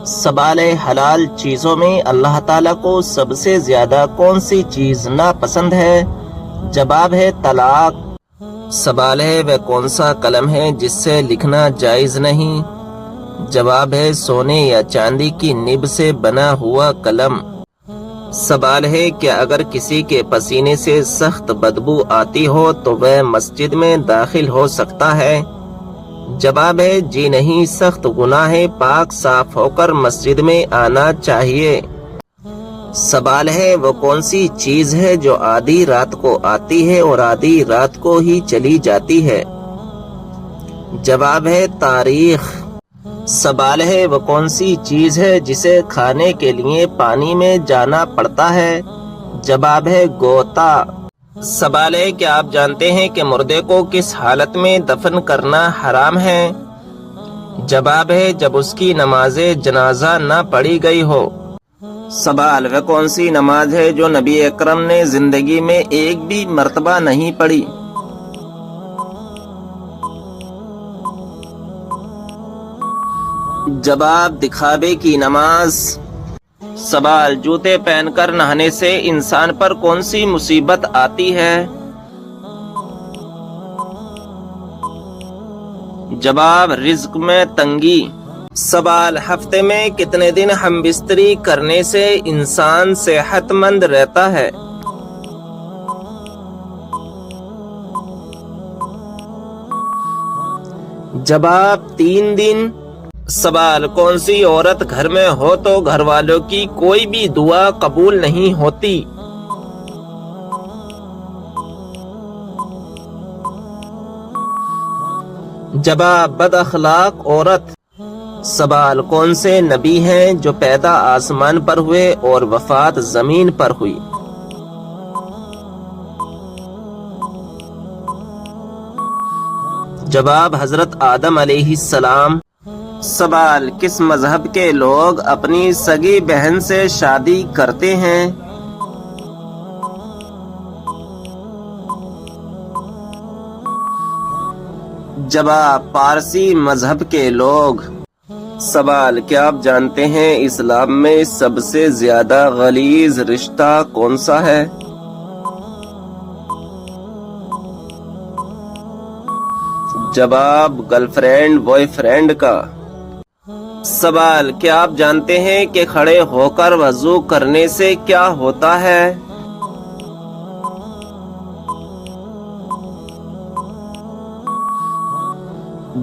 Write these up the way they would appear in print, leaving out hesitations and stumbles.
سوال ہے، حلال چیزوں میں اللہ تعالیٰ کو سب سے زیادہ کون سی چیز ناپسند ہے؟ جواب ہے طلاق۔ سوال ہے، وہ کون سا قلم ہے جس سے لکھنا جائز نہیں؟ جواب ہے سونے یا چاندی کی نب سے بنا ہوا قلم۔ سوال ہے کہ اگر کسی کے پسینے سے سخت بدبو آتی ہو تو وہ مسجد میں داخل ہو سکتا ہے؟ جواب ہے جی نہیں، سخت گناہ ہے، پاک صاف ہو کر مسجد میں آنا چاہیے۔ سوال ہے، وہ کون سی چیز ہے جو آدھی رات کو آتی ہے اور آدھی رات کو ہی چلی جاتی ہے؟ جواب ہے تاریخ۔ سوال ہے، وہ کون سی چیز ہے جسے کھانے کے لیے پانی میں جانا پڑتا ہے؟ جواب ہے غوطہ۔ سوال ہے کہ آپ جانتے ہیں کہ مردے کو کس حالت میں دفن کرنا حرام ہے؟ جواب ہے جب اس کی نماز جنازہ نہ پڑھی گئی ہو۔ سوال، وہ کون سی نماز ہے جو نبی اکرم نے زندگی میں ایک بھی مرتبہ نہیں پڑھی؟ جواب دکھاوے کی نماز۔ سوال، جوتے پہن کر نہانے سے انسان پر کون سی مصیبت آتی ہے؟ جواب رزق میں تنگی۔ سوال، ہفتے میں کتنے دن ہم بستری کرنے سے انسان صحت مند رہتا ہے؟ جواب 3 دن۔ سوال، کون سی عورت گھر میں ہو تو گھر والوں کی کوئی بھی دعا قبول نہیں ہوتی؟ جواب بد اخلاق عورت۔ سوال، کون سے نبی ہیں جو پیدا آسمان پر ہوئے اور وفات زمین پر ہوئی؟ جواب حضرت آدم علیہ السلام۔ سوال، کس مذہب کے لوگ اپنی سگی بہن سے شادی کرتے ہیں؟ جواب پارسی مذہب کے لوگ۔ سوال، کیا آپ جانتے ہیں اسلام میں سب سے زیادہ غلیظ رشتہ کون سا ہے؟ جواب گرل فرینڈ بوائے فرینڈ کا۔ سوال، کیا آپ جانتے ہیں کہ کھڑے ہو کر وضو کرنے سے کیا ہوتا ہے؟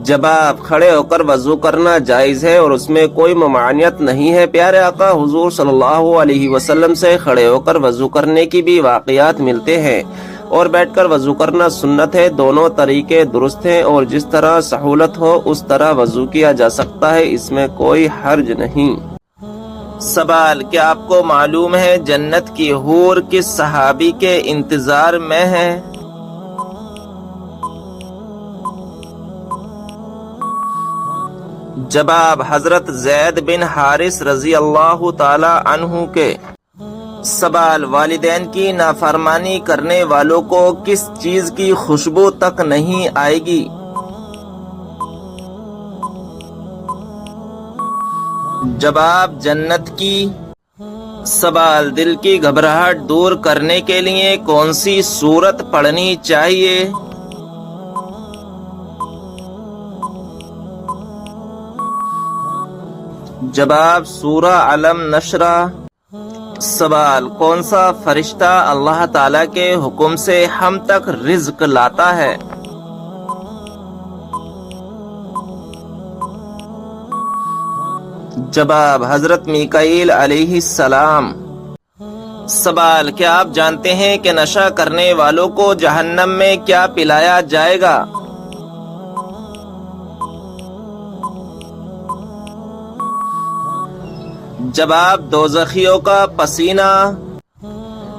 جواب کھڑے ہو کر وضو کرنا جائز ہے اور اس میں کوئی ممانعت نہیں ہے۔ پیارے آقا حضور صلی اللہ علیہ وسلم سے کھڑے ہو کر وضو کرنے کی بھی واقعات ملتے ہیں اور بیٹھ کر وضو کرنا سنت ہے۔ دونوں طریقے درست ہیں اور جس طرح سہولت ہو اس طرح وضو کیا جا سکتا ہے، اس میں کوئی حرج نہیں۔ سوال، کیا آپ کو معلوم ہے جنت کی حور کس صحابی کے انتظار میں ہے؟ جواب حضرت زید بن حارث رضی اللہ تعالی عنہ کے۔ سوال، والدین کی نافرمانی کرنے والوں کو کس چیز کی خوشبو تک نہیں آئے گی؟ جواب جنت کی۔ سوال، دل کی گھبراہٹ دور کرنے کے لیے کون سی سورت پڑھنی چاہیے؟ جواب سورہ علم نشرہ۔ سوال، کون سا فرشتہ اللہ تعالیٰ کے حکم سے ہم تک رزق لاتا ہے؟ جواب حضرت میکائیل علیہ السلام۔ سوال، کیا آپ جانتے ہیں کہ نشہ کرنے والوں کو جہنم میں کیا پلایا جائے گا؟ جواب دوزخیوں کا پسینہ۔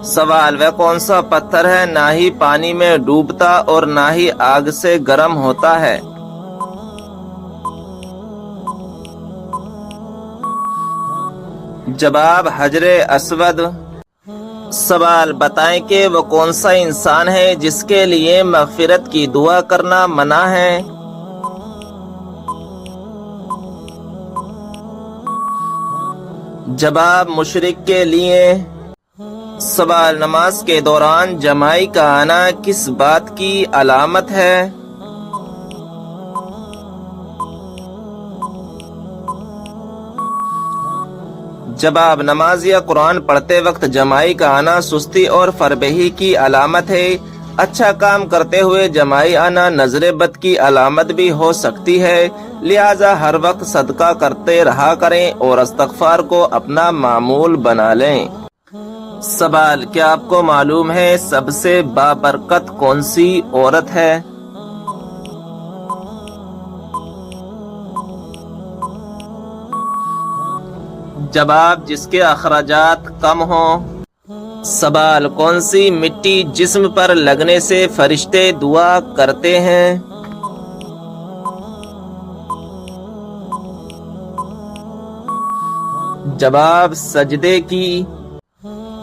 سوال، وہ کون سا پتھر ہے نہ ہی پانی میں ڈوبتا اور نہ ہی آگ سے گرم ہوتا ہے؟ جواب حجر اسود۔ سوال، بتائیں کہ وہ کون سا انسان ہے جس کے لیے مغفرت کی دعا کرنا منع ہے؟ جواب مشرک کے لیے۔ سوال، نماز کے دوران جمائی کا آنا کس بات کی علامت ہے؟ جواب، نماز یا قرآن پڑھتے وقت جمائی کا آنا سستی اور فربہی کی علامت ہے۔ اچھا کام کرتے ہوئے جمائی آنا نظر بد کی علامت بھی ہو سکتی ہے، لہذا ہر وقت صدقہ کرتے رہا کریں اور استغفار کو اپنا معمول بنا لیں۔ سوال، کیا آپ کو معلوم ہے سب سے بابرکت کون سی عورت ہے؟ جواب، جس کے اخراجات کم ہوں۔ سوال، کون سی مٹی جسم پر لگنے سے فرشتے دعا کرتے ہیں؟ جواب، سجدے کی۔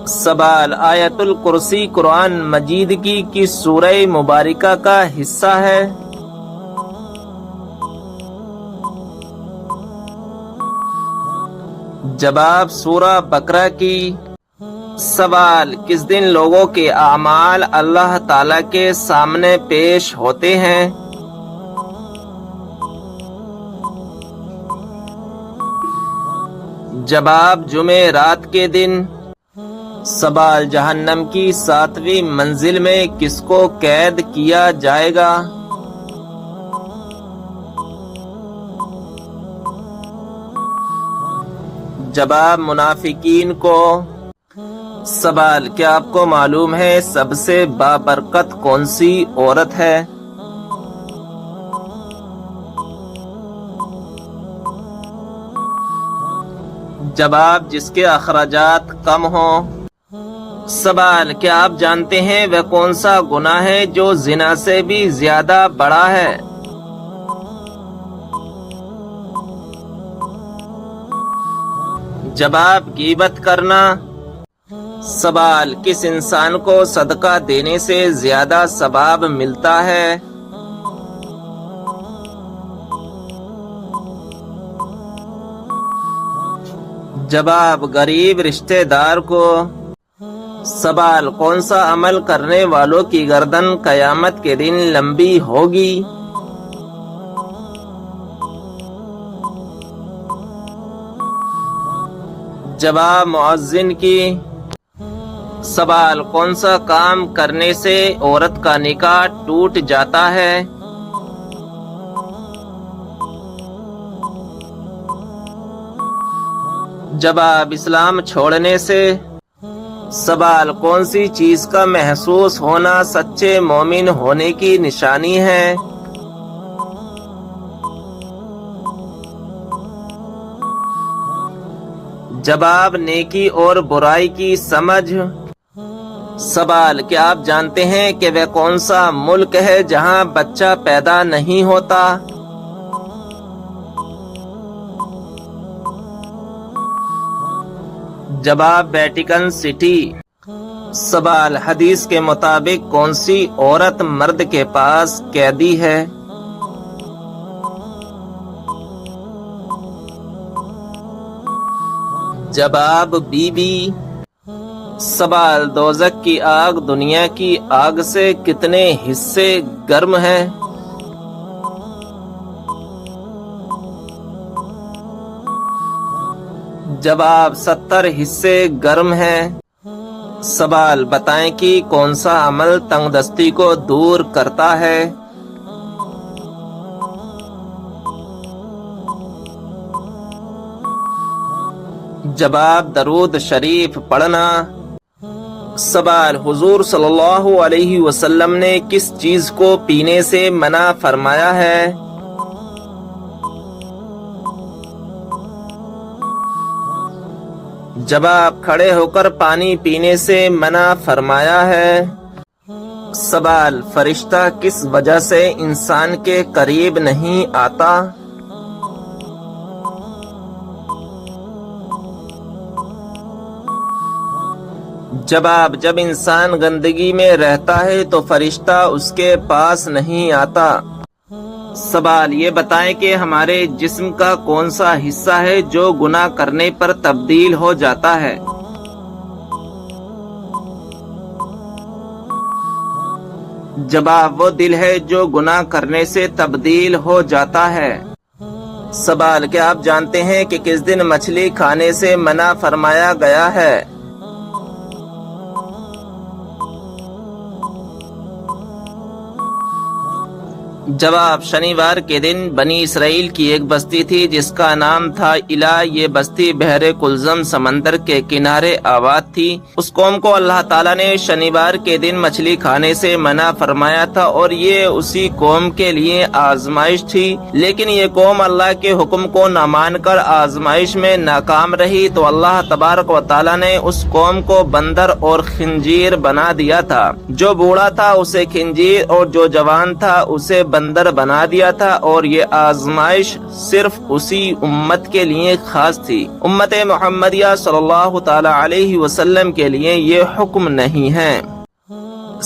سوال، آیت الکرسی قرآن مجید کی کس سورہ مبارکہ کا حصہ ہے؟ جواب، سورہ بقرہ کی۔ سوال، کس دن لوگوں کے اعمال اللہ تعالی کے سامنے پیش ہوتے ہیں؟ جواب، جمعرات کے دن۔ سوال، جہنم کی 7ویں منزل میں کس کو قید کیا جائے گا؟ جواب، منافقین کو۔ سوال، کیا آپ کو معلوم ہے سب سے بابرکت کون سی عورت ہے؟ جواب، جس کے اخراجات کم ہوں۔ سوال، کیا آپ جانتے ہیں وہ کون سا گناہ ہے جو زنا سے بھی زیادہ بڑا ہے؟ جواب، غیبت کرنا۔ سوال، کس انسان کو صدقہ دینے سے زیادہ ثواب ملتا ہے؟ جواب، غریب رشتہ دار کو۔ سوال، کون سا عمل کرنے والوں کی گردن قیامت کے دن لمبی ہوگی؟ جواب، مؤذن کی۔ سوال، کون سا کام کرنے سے عورت کا نکاح ٹوٹ جاتا ہے؟ جواب، اسلام چھوڑنے سے۔ سوال، کون سی چیز کا محسوس ہونا سچے مومن ہونے کی نشانی ہے؟ جواب، نیکی اور برائی کی سمجھ۔ سوال، کیا آپ جانتے ہیں کہ وہ کون سا ملک ہے جہاں بچہ پیدا نہیں ہوتا؟ جواب، ویٹیکن سٹی۔ سوال، حدیث کے مطابق کون سی عورت مرد کے پاس قیدی ہے؟ جواب، بی بی۔ سوال، دوزخ کی آگ دنیا کی آگ سے کتنے حصے گرم ہے؟ جواب، 70 حصے گرم ہے۔ سوال، بتائیں کہ کون سا عمل تنگ دستی کو دور کرتا ہے؟ جواب، درود شریف پڑھنا۔ سوال، حضور صلی اللہ علیہ وسلم نے کس چیز کو پینے سے منع فرمایا ہے؟ جواب، کھڑے ہو کر پانی پینے سے منع فرمایا ہے۔ سوال، فرشتہ کس وجہ سے انسان کے قریب نہیں آتا؟ جواب، جب انسان گندگی میں رہتا ہے تو فرشتہ اس کے پاس نہیں آتا۔ سوال یہ بتائیں کہ ہمارے جسم کا کون سا حصہ ہے جو گناہ کرنے پر تبدیل ہو جاتا ہے؟ جواب وہ دل ہے جو گناہ کرنے سے تبدیل ہو جاتا ہے۔ سوال کیا آپ جانتے ہیں کہ کس دن مچھلی کھانے سے منع فرمایا گیا ہے؟ جواب شنیوار کے دن بنی اسرائیل کی ایک بستی تھی جس کا نام تھا الا۔ یہ بستی بحر کلزم سمندر کے کنارے آباد تھی۔ اس قوم کو اللہ تعالیٰ نے شنیوار کے دن مچھلی کھانے سے منع فرمایا تھا اور یہ اسی قوم کے لیے آزمائش تھی، لیکن یہ قوم اللہ کے حکم کو نہ مان کر آزمائش میں ناکام رہی تو اللہ تبارک و تعالیٰ نے اس قوم کو بندر اور خنزیر بنا دیا تھا۔ جو بوڑھا تھا اسے خنزیر اور جو جوان تھا اسے بندر بنا دیا تھا، اور یہ آزمائش صرف اسی امت کے لیے خاص تھی۔ امت محمدیہ صلی اللہ تعالی علیہ وسلم کے لیے یہ حکم نہیں ہے۔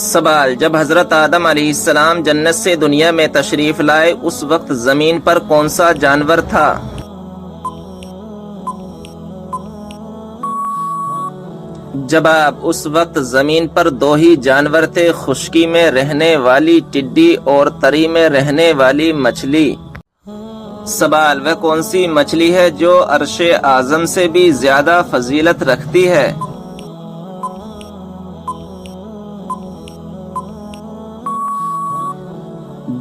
سوال جب حضرت آدم علیہ السلام جنت سے دنیا میں تشریف لائے اس وقت زمین پر کون سا جانور تھا؟ جواب اس وقت زمین پر دو ہی جانور تھے، خشکی میں رہنے والی ٹڈی اور تری میں رہنے والی مچھلی۔ سوال وہ کون سی مچھلی ہے جو عرش اعظم سے بھی زیادہ فضیلت رکھتی ہے؟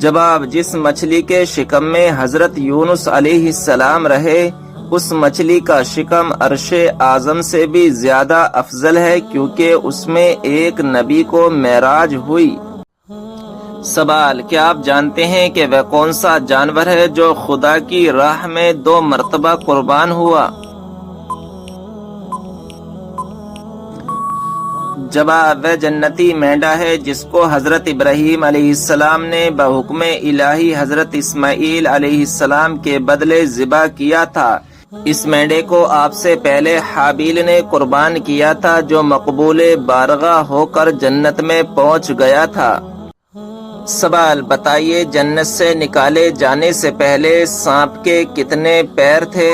جواب جس مچھلی کے شکم میں حضرت یونس علیہ السلام رہے اس مچھلی کا شکم عرش اعظم سے بھی زیادہ افضل ہے کیونکہ اس میں ایک نبی کو معراج ہوئی۔ سوال کیا آپ جانتے ہیں کہ وہ کون سا جانور ہے جو خدا کی راہ میں 2 مرتبہ قربان ہوا؟ جواب وہ جنتی مینڈا ہے جس کو حضرت ابراہیم علیہ السلام نے بحکم الہی حضرت اسماعیل علیہ السلام کے بدلے ذبح کیا تھا۔ اس مینڈے کو آپ سے پہلے حابیل نے قربان کیا تھا جو مقبول بارگاہ ہو کر جنت میں پہنچ گیا تھا۔ سوال بتائیے جنت سے نکالے جانے سے پہلے سانپ کے کتنے پیر تھے؟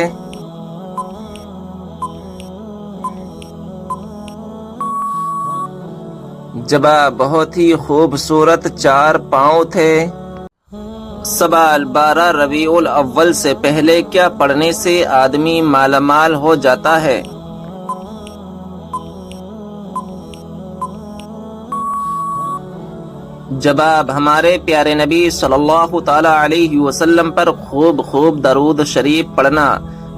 جواب بہت ہی خوبصورت 4 پاؤں تھے۔ سوال 12 ربیع الاول سے پہلے کیا پڑھنے سے آدمی مالا مال ہو جاتا ہے؟ جواب ہمارے پیارے نبی صلی اللہ تعالی علیہ وسلم پر خوب درود شریف پڑھنا۔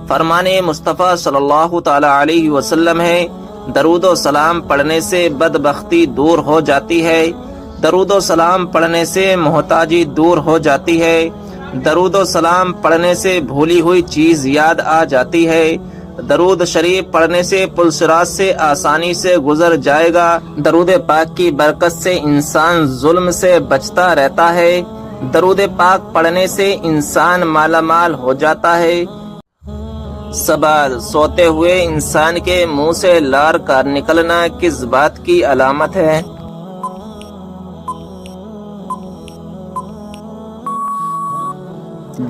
فرمان مصطفیٰ صلی اللہ تعالی علیہ وسلم ہے درود و سلام پڑھنے سے بدبختی دور ہو جاتی ہے، درود و سلام پڑھنے سے محتاجی دور ہو جاتی ہے، درود و سلام پڑھنے سے بھولی ہوئی چیز یاد آ جاتی ہے، درود شریف پڑھنے سے پل صراط سے آسانی سے گزر جائے گا، درود پاک کی برکت سے انسان ظلم سے بچتا رہتا ہے، درود پاک پڑھنے سے انسان مالا مال ہو جاتا ہے۔ سوال سوتے ہوئے انسان کے منہ سے لار کا نکلنا کس بات کی علامت ہے؟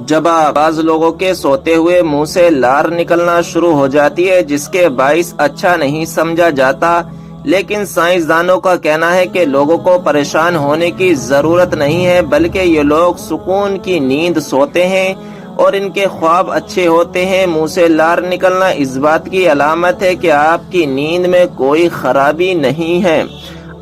جواب بعض لوگوں کے سوتے ہوئے منہ سے لار نکلنا شروع ہو جاتی ہے جس کے باعث اچھا نہیں سمجھا جاتا، لیکن سائنسدانوں کا کہنا ہے کہ لوگوں کو پریشان ہونے کی ضرورت نہیں ہے بلکہ یہ لوگ سکون کی نیند سوتے ہیں اور ان کے خواب اچھے ہوتے ہیں۔ منہ سے لار نکلنا اس بات کی علامت ہے کہ آپ کی نیند میں کوئی خرابی نہیں ہے،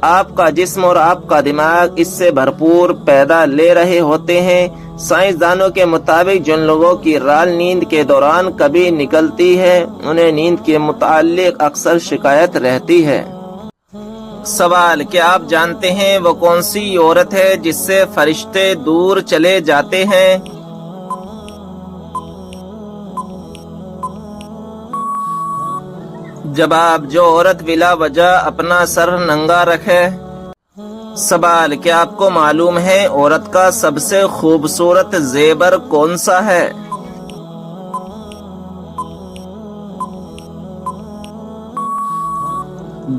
آپ کا جسم اور آپ کا دماغ اس سے بھرپور پیدا لے رہے ہوتے ہیں۔ سائنسدانوں کے مطابق جن لوگوں کی رال نیند کے دوران کبھی نکلتی ہے انہیں نیند کے متعلق اکثر شکایت رہتی ہے۔ سوال کیا آپ جانتے ہیں وہ کون سی عورت ہے جس سے فرشتے دور چلے جاتے ہیں؟ جواب جو عورت بلا وجہ اپنا سر ننگا رکھے۔ سوال کیا آپ کو معلوم ہے عورت کا سب سے خوبصورت زیور کون سا ہے؟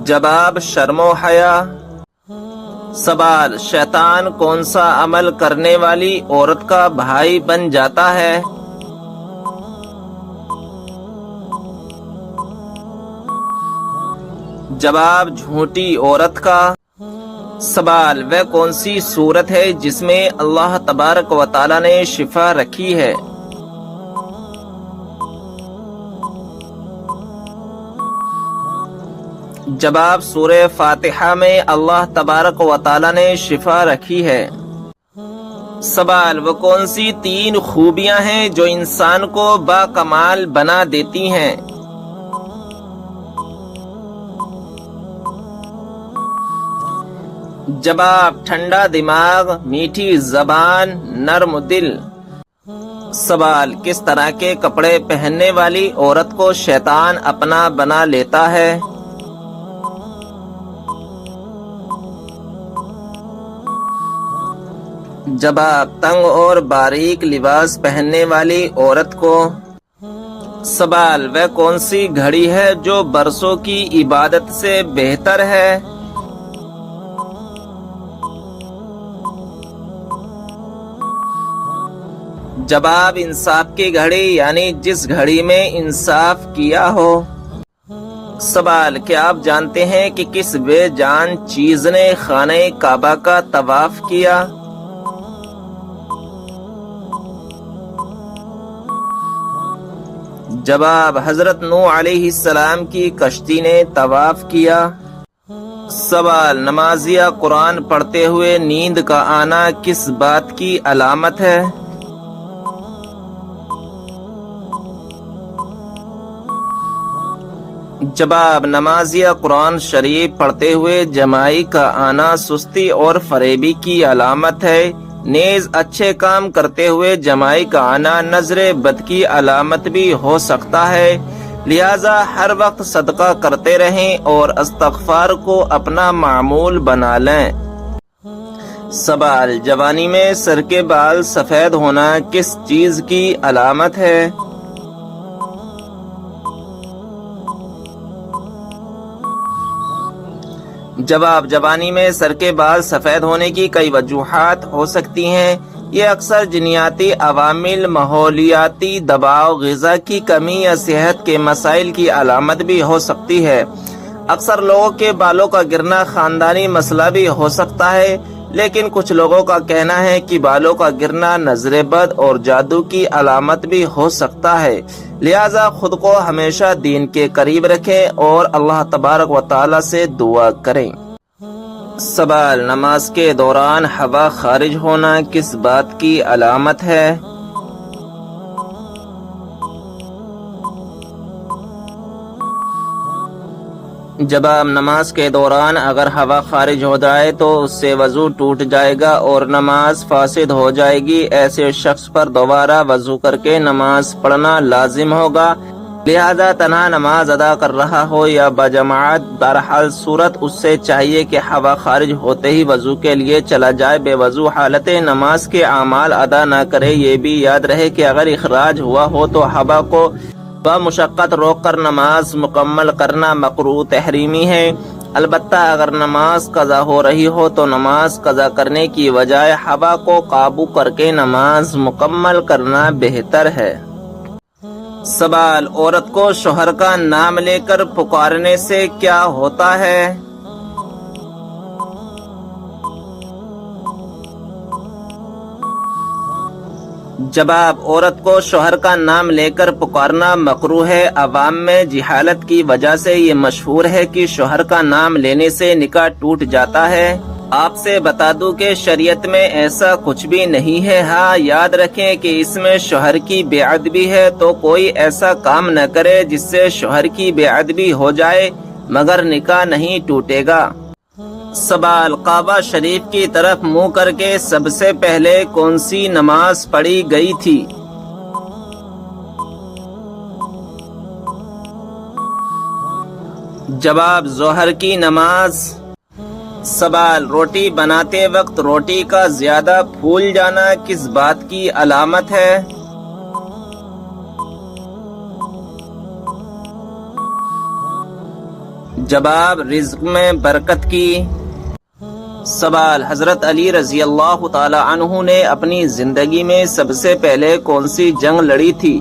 جواب شرم و حیا۔ سوال: شیطان کون سا عمل کرنے والی عورت کا بھائی بن جاتا ہے؟ جواب: جھوٹی عورت کا۔ سوال: وہ کون سی صورت ہے جس میں اللہ تبارک و تعالی نے شفا رکھی ہے؟ جواب: سورہ فاتحہ میں اللہ تبارک و تعالی نے شفا رکھی ہے۔ سوال: وہ کون سی 3 خوبیاں ہیں جو انسان کو باکمال بنا دیتی ہیں؟ جواب: ٹھنڈا دماغ، میٹھی زبان، نرم دل۔ سوال: کس طرح کے کپڑے پہننے والی عورت کو شیطان اپنا بنا لیتا ہے؟ جواب: تنگ اور باریک لباس پہننے والی عورت کو۔ سوال: وہ کون سی گھڑی ہے جو برسوں کی عبادت سے بہتر ہے؟ جواب: انصاف کی گھڑی، یعنی جس گھڑی میں انصاف کیا ہو۔ سوال: کیا آپ جانتے ہیں کہ کس بے جان چیز نے خانہ کعبہ کا طواف کیا؟ جواب: حضرت نوح علیہ السلام کی کشتی نے طواف کیا۔ سوال: نمازیہ قرآن پڑھتے ہوئے نیند کا آنا کس بات کی علامت ہے؟ جواب: نمازیہ قرآن شریف پڑھتے ہوئے جماعی کا آنا سستی اور فریبی کی علامت ہے، نیز اچھے کام کرتے ہوئے جماعی کا آنا نظر بد کی علامت بھی ہو سکتا ہے، لہذا ہر وقت صدقہ کرتے رہیں اور استغفار کو اپنا معمول بنا لیں۔ سوال: جوانی میں سر کے بال سفید ہونا کس چیز کی علامت ہے؟ جواب: جوانی میں سر کے بال سفید ہونے کی کئی وجوہات ہو سکتی ہیں، یہ اکثر جینیاتی عوامل، ماحولیاتی دباؤ، غذا کی کمی یا صحت کے مسائل کی علامت بھی ہو سکتی ہے۔ اکثر لوگوں کے بالوں کا گرنا خاندانی مسئلہ بھی ہو سکتا ہے، لیکن کچھ لوگوں کا کہنا ہے کہ بالوں کا گرنا نظر بد اور جادو کی علامت بھی ہو سکتا ہے، لہذا خود کو ہمیشہ دین کے قریب رکھیں اور اللہ تبارک و تعالی سے دعا کریں۔ سوال: نماز کے دوران ہوا خارج ہونا کس بات کی علامت ہے؟ جواب: نماز کے دوران اگر ہوا خارج ہو جائے تو اس سے وضو ٹوٹ جائے گا اور نماز فاسد ہو جائے گی، ایسے شخص پر دوبارہ وضو کر کے نماز پڑھنا لازم ہوگا، لہذا تنہا نماز ادا کر رہا ہو یا بجماعت، بہرحال صورت اس سے چاہیے کہ ہوا خارج ہوتے ہی وضو کے لیے چلا جائے، بے وضو حالت نماز کے اعمال ادا نہ کرے۔ یہ بھی یاد رہے کہ اگر اخراج ہوا ہو تو ہوا کو بمشقت روک کر نماز مکمل کرنا مکروہ تحریمی ہے، البتہ اگر نماز قضا ہو رہی ہو تو نماز قضا کرنے کی بجائے ہوا کو قابو کر کے نماز مکمل کرنا بہتر ہے۔ سوال: عورت کو شوہر کا نام لے کر پکارنے سے کیا ہوتا ہے؟ جواب: عورت کو شوہر کا نام لے کر پکارنا مکروہ ہے، عوام میں جہالت کی وجہ سے یہ مشہور ہے کہ شوہر کا نام لینے سے نکاح ٹوٹ جاتا ہے۔ آپ سے بتا دوں کہ شریعت میں ایسا کچھ بھی نہیں ہے، ہاں یاد رکھیں کہ اس میں شوہر کی بے ادبی ہے، تو کوئی ایسا کام نہ کرے جس سے شوہر کی بے ادبی ہو جائے، مگر نکاح نہیں ٹوٹے گا۔ سوال: کعبہ شریف کی طرف منہ کر کے سب سے پہلے کون سی نماز پڑھی گئی تھی؟ جواب: ظہر کی نماز۔ سوال: روٹی بناتے وقت روٹی کا زیادہ پھول جانا کس بات کی علامت ہے؟ جواب: رزق میں برکت کی۔ سوال: حضرت علی رضی اللہ تعالی عنہ نے اپنی زندگی میں سب سے پہلے کون سی جنگ لڑی تھی؟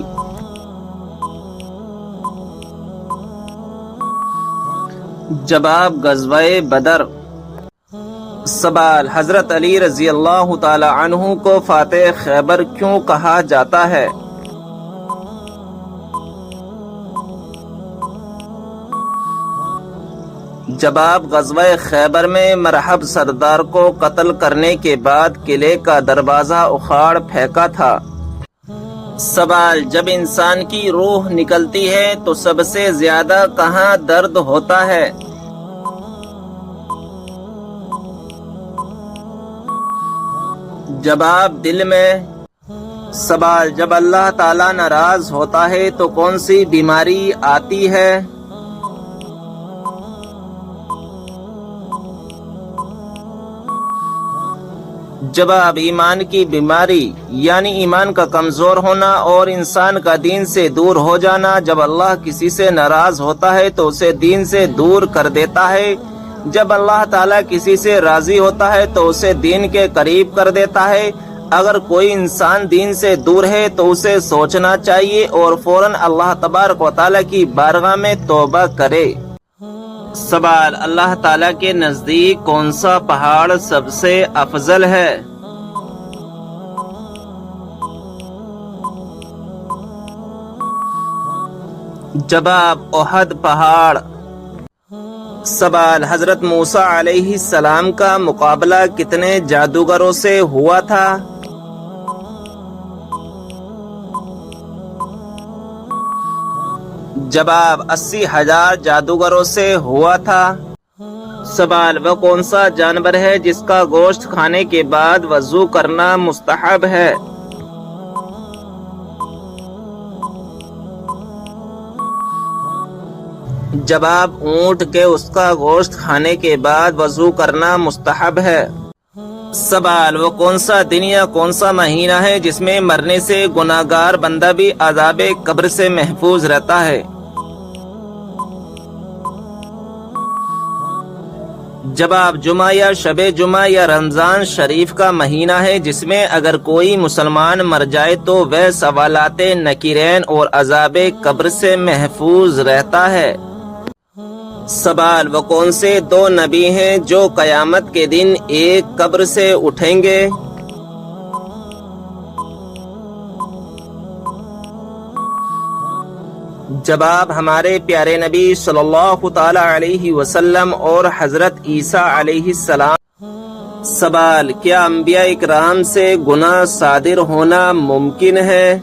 جواب: غزوہ بدر۔ سوال: حضرت علی رضی اللہ تعالی عنہ کو فاتح خیبر کیوں کہا جاتا ہے؟ جواب: غزوہ خیبر میں مرحب سردار کو قتل کرنے کے بعد قلعے کا دروازہ اکھاڑ پھینکا تھا۔ سوال: جب انسان کی روح نکلتی ہے تو سب سے زیادہ کہاں درد ہوتا ہے؟ جواب: دل میں۔ سوال: جب اللہ تعالی ناراض ہوتا ہے تو کون سی بیماری آتی ہے؟ جواب: ایمان کی بیماری، یعنی ایمان کا کمزور ہونا اور انسان کا دین سے دور ہو جانا۔ جب اللہ کسی سے ناراض ہوتا ہے تو اسے دین سے دور کر دیتا ہے، جب اللہ تعالیٰ کسی سے راضی ہوتا ہے تو اسے دین کے قریب کر دیتا ہے۔ اگر کوئی انسان دین سے دور ہے تو اسے سوچنا چاہیے اور فوراً اللہ تبارک و تعالیٰ کی بارگاہ میں توبہ کرے۔ سوال: اللہ تعالیٰ کے نزدیک کون سا پہاڑ سب سے افضل ہے؟ جواب: احد پہاڑ۔ سوال: حضرت موسیٰ علیہ السلام کا مقابلہ کتنے جادوگروں سے ہوا تھا؟ جواب: 80,000 جادوگروں سے ہوا تھا۔ سوال: وہ کون سا جانور ہے جس کا گوشت کھانے کے بعد وضو کرنا مستحب ہے؟ جواب: اونٹ کے اس کا گوشت کھانے کے بعد وضو کرنا مستحب ہے۔ سوال: وہ کون سا دن یا کون سا مہینہ ہے جس میں مرنے سے گناہگار بندہ بھی عذاب قبر سے محفوظ رہتا ہے؟ جواب: جمعہ یا شب جمعہ یا رمضان شریف کا مہینہ ہے جس میں اگر کوئی مسلمان مر جائے تو وہ سوالات نکیرین اور عذاب قبر سے محفوظ رہتا ہے۔ سوال: وہ کون سے 2 نبی ہیں جو قیامت کے دن ایک قبر سے اٹھیں گے؟ جواب: ہمارے پیارے نبی صلی اللہ تعالی علیہ وسلم اور حضرت عیسیٰ علیہ السلام۔ سوال: کیا انبیاء اکرام سے گناہ صادر ہونا ممکن ہے؟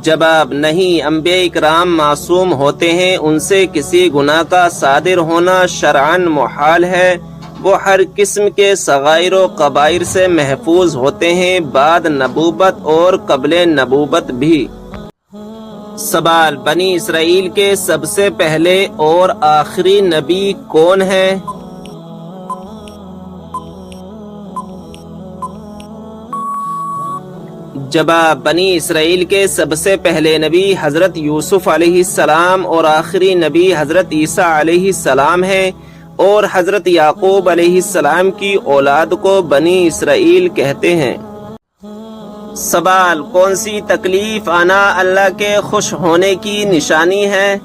جواب: نہیں، انبیاء اکرام معصوم ہوتے ہیں، ان سے کسی گناہ کا صادر ہونا شرعاً محال ہے۔ وہ ہر قسم کے صغائر و کبائر سے محفوظ ہوتے ہیں، بعد نبوت اور قبل نبوت بھی۔ سوال: بنی اسرائیل کے سب سے پہلے اور آخری نبی کون ہیں؟ جواب: بنی اسرائیل کے سب سے پہلے نبی حضرت یوسف علیہ السلام اور آخری نبی حضرت عیسیٰ علیہ السلام ہیں، اور حضرت یعقوب علیہ السلام کی اولاد کو بنی اسرائیل کہتے ہیں۔ سوال: کون سی تکلیف آنا اللہ کے خوش ہونے کی نشانی ہے؟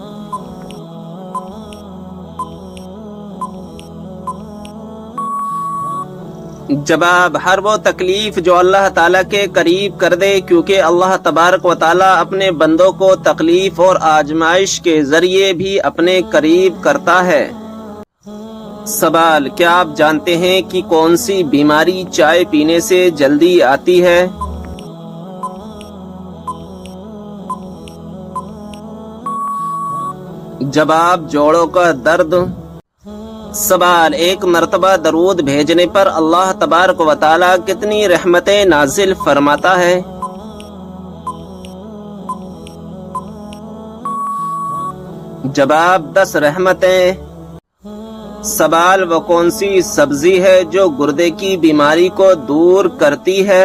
جواب: ہر وہ تکلیف جو اللہ تعالیٰ کے قریب کر دے، کیونکہ اللہ تبارک و تعالیٰ اپنے بندوں کو تکلیف اور آزمائش کے ذریعے بھی اپنے قریب کرتا ہے۔ سوال: کیا آپ جانتے ہیں کہ کون سی بیماری چائے پینے سے جلدی آتی ہے؟ جواب: جوڑوں کا درد۔ سوال: ایک مرتبہ درود بھیجنے پر اللہ تبارک و تعالیٰ کتنی رحمتیں نازل فرماتا ہے؟ جواب: 10 رحمتیں۔ سوال: وہ کون سی سبزی ہے جو گردے کی بیماری کو دور کرتی ہے؟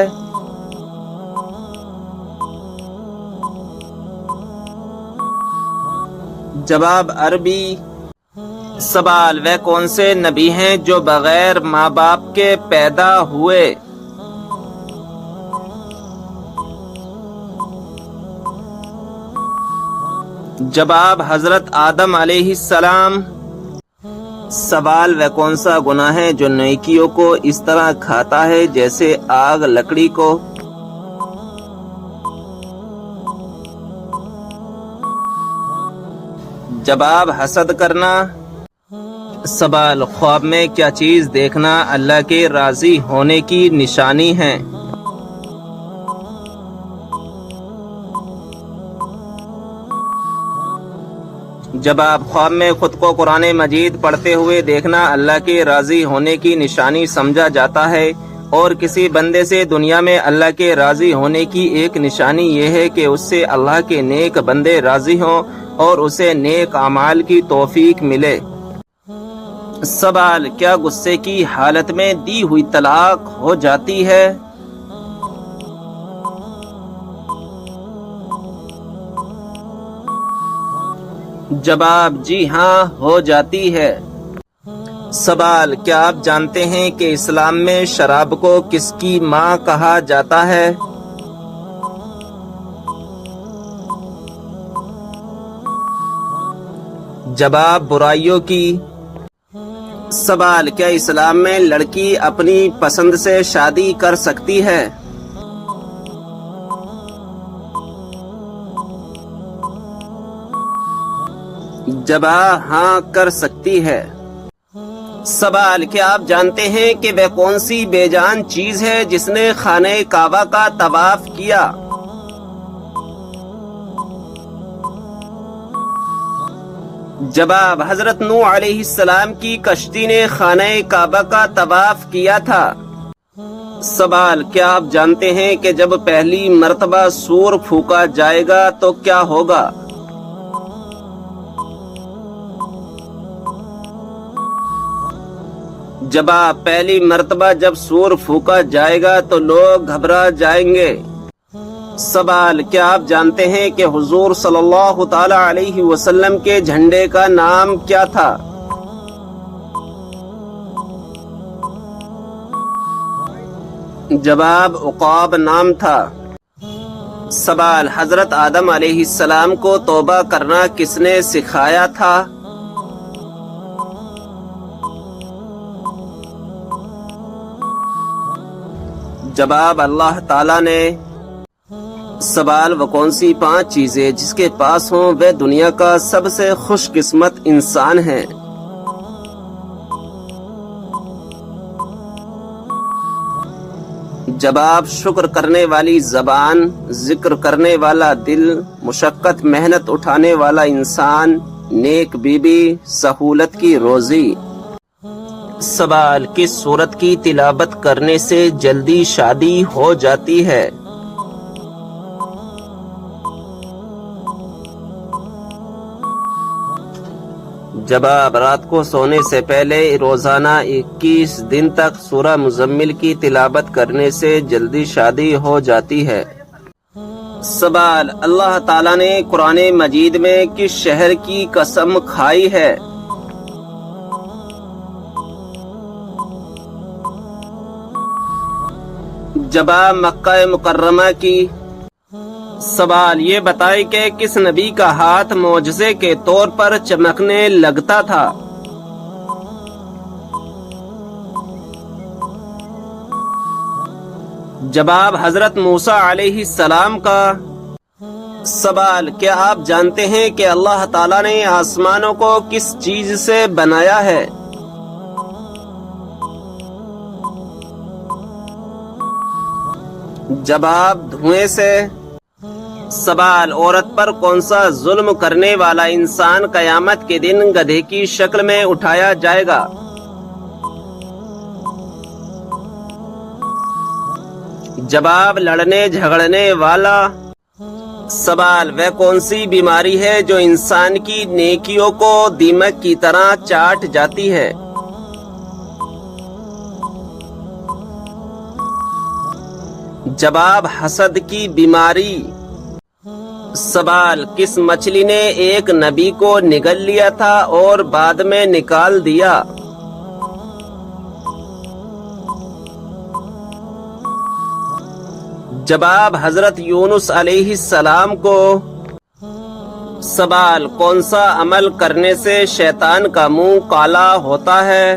جواب عربی. سوال وہ کون سے نبی ہیں جو بغیر ماں باپ کے پیدا ہوئے؟ جواب حضرت آدم علیہ السلام. سوال وہ کون سا گناہ ہے جو نیکیوں کو اس طرح کھاتا ہے جیسے آگ لکڑی کو؟ جواب حسد کرنا. سوال خواب میں کیا چیز دیکھنا اللہ کے راضی ہونے کی نشانی ہے؟ جواب خواب میں خود کو قرآن مجید پڑھتے ہوئے دیکھنا اللہ کے راضی ہونے کی نشانی سمجھا جاتا ہے، اور کسی بندے سے دنیا میں اللہ کے راضی ہونے کی ایک نشانی یہ ہے کہ اس سے اللہ کے نیک بندے راضی ہوں اور اسے نیک اعمال کی توفیق ملے. سوال کیا غصے کی حالت میں دی ہوئی طلاق ہو جاتی ہے؟ جواب جی ہاں ہو جاتی ہے. سوال کیا آپ جانتے ہیں کہ اسلام میں شراب کو کس کی ماں کہا جاتا ہے؟ جواب برائیوں کی. سوال کیا اسلام میں لڑکی اپنی پسند سے شادی کر سکتی ہے؟ جواب ہاں کر سکتی ہے. سوال کیا آپ جانتے ہیں کہ وہ کون سی بے جان چیز ہے جس نے خانہ کعبہ کا طواف کیا؟ جواب حضرت نوح علیہ السلام کی کشتی نے خانہ کعبہ کا طواف کیا تھا. سوال کیا آپ جانتے ہیں کہ جب پہلی مرتبہ سور پھونکا جائے گا تو کیا ہوگا؟ جواب پہلی مرتبہ جب سور پھونکا جائے گا تو لوگ گھبرا جائیں گے. سوال کیا آپ جانتے ہیں کہ حضور صلی اللہ تعالی علیہ وسلم کے جھنڈے کا نام کیا تھا؟ جواب عقاب نام تھا. سوال حضرت آدم علیہ السلام کو توبہ کرنا کس نے سکھایا تھا؟ جواب اللہ تعالی نے. سوال وہ کون سی 5 چیزیں جس کے پاس ہوں وہ دنیا کا سب سے خوش قسمت انسان ہے؟ جواب شکر کرنے والی زبان، ذکر کرنے والا دل، مشقت محنت اٹھانے والا انسان، نیک بیوی، سہولت کی روزی. سوال کس سورت کی تلاوت کرنے سے جلدی شادی ہو جاتی ہے؟ جواب رات کو سونے سے پہلے روزانہ 21 دن تک سورہ مزمل کی تلاوت کرنے سے جلدی شادی ہو جاتی ہے. سوال اللہ تعالیٰ نے قرآن مجید میں کس شہر کی قسم کھائی ہے؟ جواب مکہ مکرمہ کی. سوال یہ بتائے کہ کس نبی کا ہاتھ معجزے کے طور پر چمکنے لگتا تھا؟ جواب حضرت موسیٰ علیہ السلام کا. سوال کیا آپ جانتے ہیں کہ اللہ تعالیٰ نے آسمانوں کو کس چیز سے بنایا ہے؟ جواب دھوئیں سے. سوال عورت پر کون سا ظلم کرنے والا انسان قیامت کے دن گدھے کی شکل میں اٹھایا جائے گا؟ جواب لڑنے جھگڑنے والا. سوال وہ کون سی بیماری ہے جو انسان کی نیکیوں کو دیمک کی طرح چاٹ جاتی ہے؟ جواب حسد کی بیماری. سوال، کس مچھلی نے ایک نبی کو نگل لیا تھا اور بعد میں نکال دیا؟ جواب، حضرت یونس علیہ السلام کو۔ سوال، کون سا عمل کرنے سے شیطان کا منہ کالا ہوتا ہے؟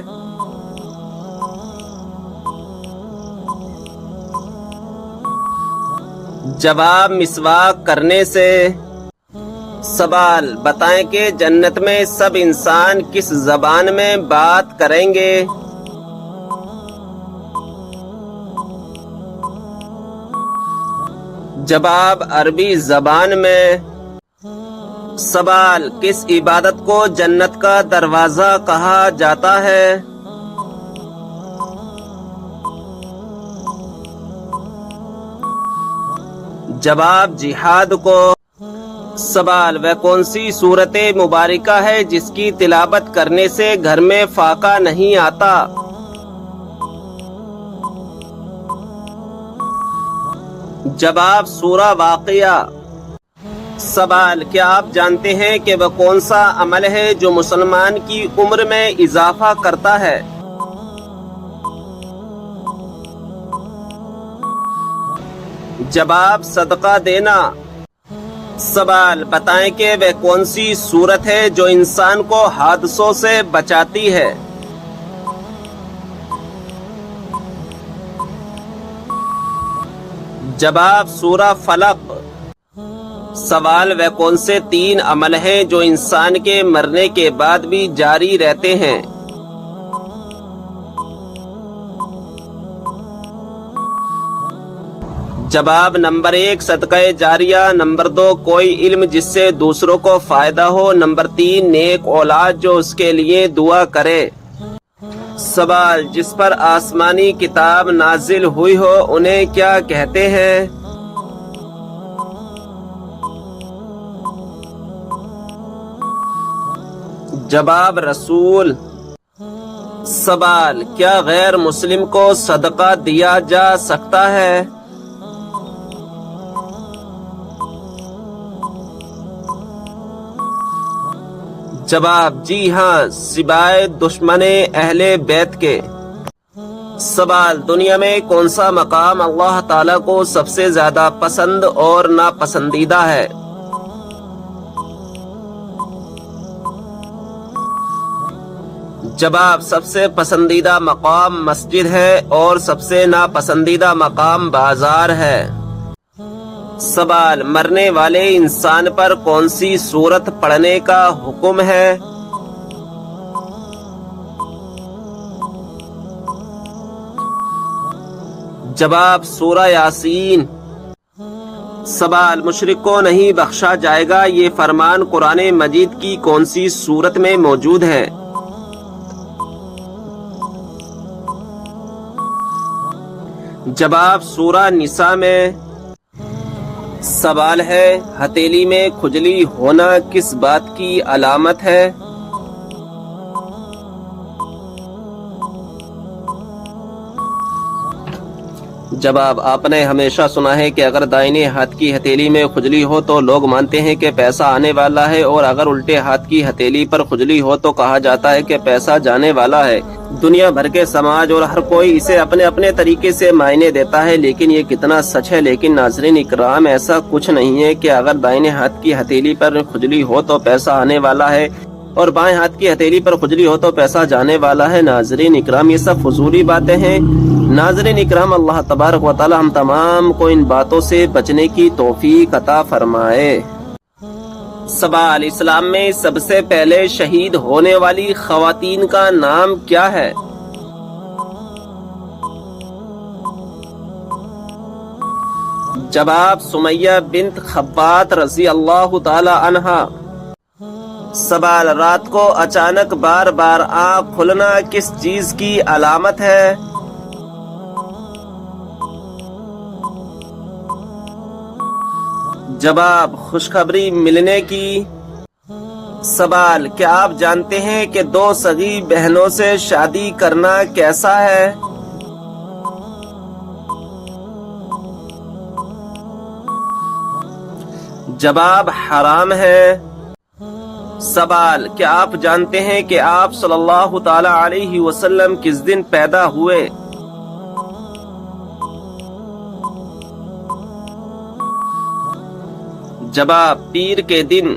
جواب، مسواک کرنے سے۔ سوال، بتائیں کہ جنت میں سب انسان کس زبان میں بات کریں گے؟ جواب، عربی زبان میں۔ سوال، کس عبادت کو جنت کا دروازہ کہا جاتا ہے؟ جواب، جہاد کو۔ سوال، وہ کون سی سورت مبارکہ ہے جس کی تلاوت کرنے سے گھر میں فاقہ نہیں آتا؟ جواب، سورہ واقعہ۔ سوال، کیا آپ جانتے ہیں کہ وہ کون سا عمل ہے جو مسلمان کی عمر میں اضافہ کرتا ہے؟ جواب، صدقہ دینا۔ سوال، بتائیں کہ وہ کون سی صورت ہے جو انسان کو حادثوں سے بچاتی ہے؟ جواب، سورہ فلق۔ سوال، وہ کون سے 3 عمل ہیں جو انسان کے مرنے کے بعد بھی جاری رہتے ہیں؟ جواب، نمبر 1 صدقہ جاریہ، نمبر 2 کوئی علم جس سے دوسروں کو فائدہ ہو، نمبر 3 نیک اولاد جو اس کے لیے دعا کرے۔ سوال، جس پر آسمانی کتاب نازل ہوئی ہو انہیں کیا کہتے ہیں؟ جواب، رسول۔ سوال، کیا غیر مسلم کو صدقہ دیا جا سکتا ہے؟ جواب، جی ہاں، سوائے دشمن اہل بیت کے۔ سوال، دنیا میں کون سا مقام اللہ تعالیٰ کو سب سے زیادہ پسند اور ناپسندیدہ ہے؟ جواب، سب سے پسندیدہ مقام مسجد ہے اور سب سے ناپسندیدہ مقام بازار ہے۔ سوال، مرنے والے انسان پر کون سی سورت پڑھنے کا حکم ہے؟ جواب، سورہ یاسین۔ سوال، مشرک کو نہیں بخشا جائے گا، یہ فرمان قرآن مجید کی کون سی سورت میں موجود ہے؟ جواب، سورہ نساء میں۔ سوال ہے، ہتھیلی میں کھجلی ہونا کس بات کی علامت ہے؟ جواب، آپ نے ہمیشہ سنا ہے کہ اگر دائیں ہاتھ کی ہتھیلی میں کھجلی ہو تو لوگ مانتے ہیں کہ پیسہ آنے والا ہے، اور اگر الٹے ہاتھ کی ہتھیلی پر کھجلی ہو تو کہا جاتا ہے کہ پیسہ جانے والا ہے۔ دنیا بھر کے سماج اور ہر کوئی اسے اپنے اپنے طریقے سے معنی دیتا ہے، لیکن یہ کتنا سچ ہے؟ لیکن ناظرین اکرام، ایسا کچھ نہیں ہے کہ اگر دائیں ہاتھ کی ہتھیلی پر کھجلی ہو تو پیسہ آنے والا ہے اور بائیں ہاتھ کی ہتھیلی پر کھجلی ہو تو پیسہ جانے والا ہے۔ ناظرین اکرام، یہ سب فضولی باتیں ہیں۔ ناظرین اکرام، اللہ تبارک و تعالی ہم تمام کو ان باتوں سے بچنے کی توفیق عطا فرمائے۔ سوال، اسلام میں سب سے پہلے شہید ہونے والی خواتین کا نام کیا ہے؟ جواب، سمیہ بنت خبات رضی اللہ تعالی عنہا۔ سوال، رات کو اچانک بار بار آنکھ کھلنا کس چیز کی علامت ہے؟ جواب، خوشخبری ملنے کی۔ سوال، کیا آپ جانتے ہیں کہ 2 سگی بہنوں سے شادی کرنا کیسا ہے؟ جواب حرام ہے۔ سوال، کیا آپ جانتے ہیں کہ آپ صلی اللہ تعالی علیہ وسلم کس دن پیدا ہوئے؟ جواب، پیر کے دن۔